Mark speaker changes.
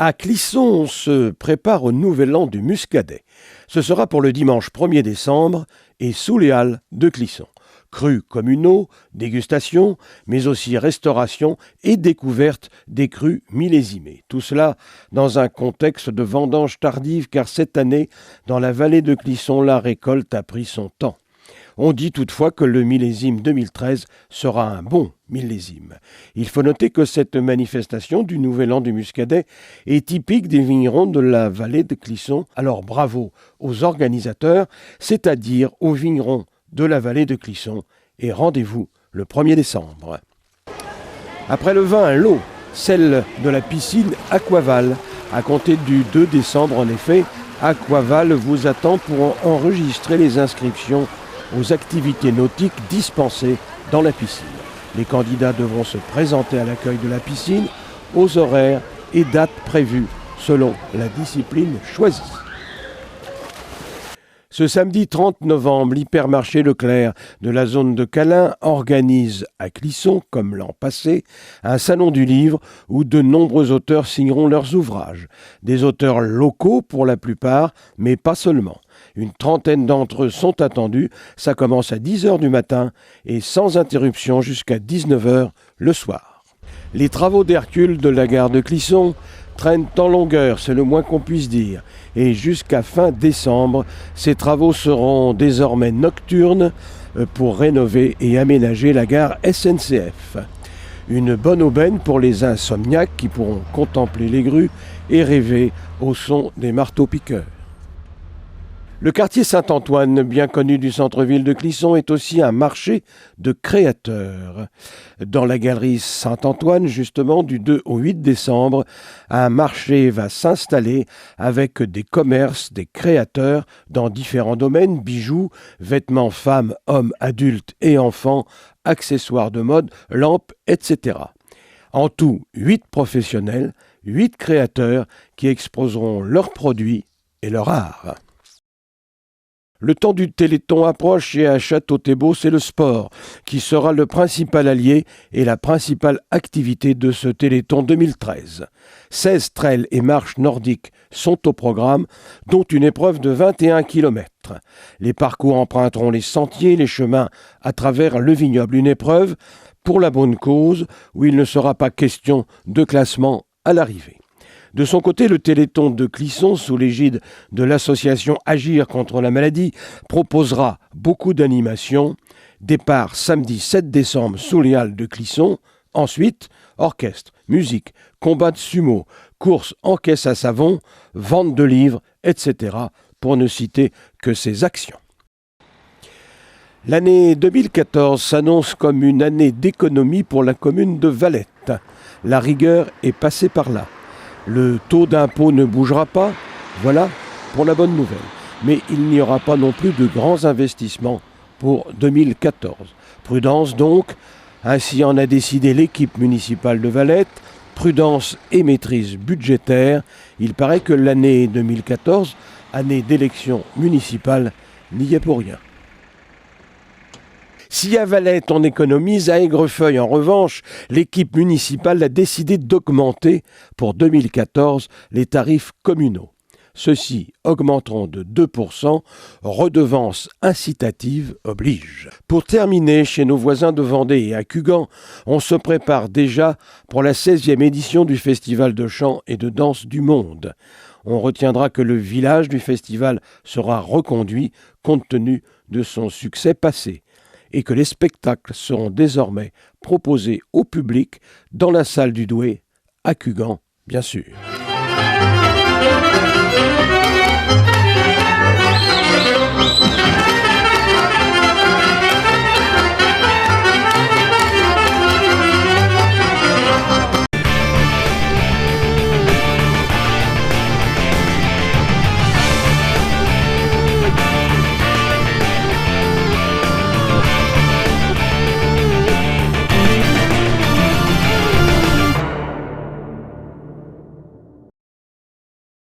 Speaker 1: À Clisson, on se prépare au nouvel an du Muscadet. Ce sera pour le dimanche 1er décembre et sous les halles de Clisson. Crus communaux, dégustation, mais aussi restauration et découverte des crus millésimés. Tout cela dans un contexte de vendange tardive car cette année, dans la vallée de Clisson, la récolte a pris son temps. On dit toutefois que le millésime 2013 sera un bon millésime. Il faut noter que cette manifestation du Nouvel An du Muscadet est typique des vignerons de la vallée de Clisson. Alors bravo aux organisateurs, c'est-à-dire aux vignerons de la vallée de Clisson, et rendez-vous le 1er décembre. Après le vin, l'eau, celle de la piscine Aquaval, à compter du 2 décembre en effet, Aquaval vous attend pour enregistrer les inscriptions aux activités nautiques dispensées dans la piscine. Les candidats devront se présenter à l'accueil de la piscine aux horaires et dates prévues selon la discipline choisie. Ce samedi 30 novembre, l'hypermarché Leclerc de la zone de Calin organise à Clisson, comme l'an passé, un salon du livre où de nombreux auteurs signeront leurs ouvrages. Des auteurs locaux pour la plupart, mais pas seulement. Une trentaine d'entre eux sont attendus. Ça commence à 10h du matin et sans interruption jusqu'à 19h le soir. Les travaux d'Hercule de la gare de Clisson traînent en longueur, c'est le moins qu'on puisse dire. Et jusqu'à fin décembre, ces travaux seront désormais nocturnes pour rénover et aménager la gare SNCF. Une bonne aubaine pour les insomniaques qui pourront contempler les grues et rêver au son des marteaux-piqueurs. Le quartier Saint-Antoine, bien connu du centre-ville de Clisson, est aussi un marché de créateurs. Dans la galerie Saint-Antoine, justement, du 2 au 8 décembre, un marché va s'installer avec des commerces, des créateurs dans différents domaines, bijoux, vêtements femmes, hommes, adultes et enfants, accessoires de mode, lampes, etc. En tout, 8 professionnels, 8 créateurs qui exposeront leurs produits et leur art. Le temps du Téléthon approche et à Château-Thébaux, c'est le sport qui sera le principal allié et la principale activité de ce Téléthon 2013. 16 trails et marches nordiques sont au programme, dont une épreuve de 21 km. Les parcours emprunteront les sentiers, les chemins à travers le vignoble. Une épreuve pour la bonne cause où il ne sera pas question de classement à l'arrivée. De son côté, le Téléthon de Clisson, sous l'égide de l'association Agir contre la maladie, proposera beaucoup d'animations. Départ samedi 7 décembre sous les halles de Clisson. Ensuite, orchestre, musique, combat de sumo, course en caisse à savon, vente de livres, etc. pour ne citer que ces actions. L'année 2014 s'annonce comme une année d'économie pour la commune de Valette. La rigueur est passée par là. Le taux d'impôt ne bougera pas, voilà pour la bonne nouvelle. Mais il n'y aura pas non plus de grands investissements pour 2014. Prudence donc, ainsi en a décidé l'équipe municipale de Valette, prudence et maîtrise budgétaire. Il paraît que l'année 2014, année d'élection municipale, n'y est pour rien. Si à Valette on économise, à Aigrefeuille en revanche, l'équipe municipale a décidé d'augmenter pour 2014 les tarifs communaux. Ceux-ci augmenteront de 2%, redevance incitative oblige. Pour terminer, chez nos voisins de Vendée et à Cugan, on se prépare déjà pour la 16e édition du Festival de chant et de danse du monde. On retiendra que le village du festival sera reconduit compte tenu de son succès passé, et que les spectacles seront désormais proposés au public dans la salle du Douai, à Cugan, bien sûr.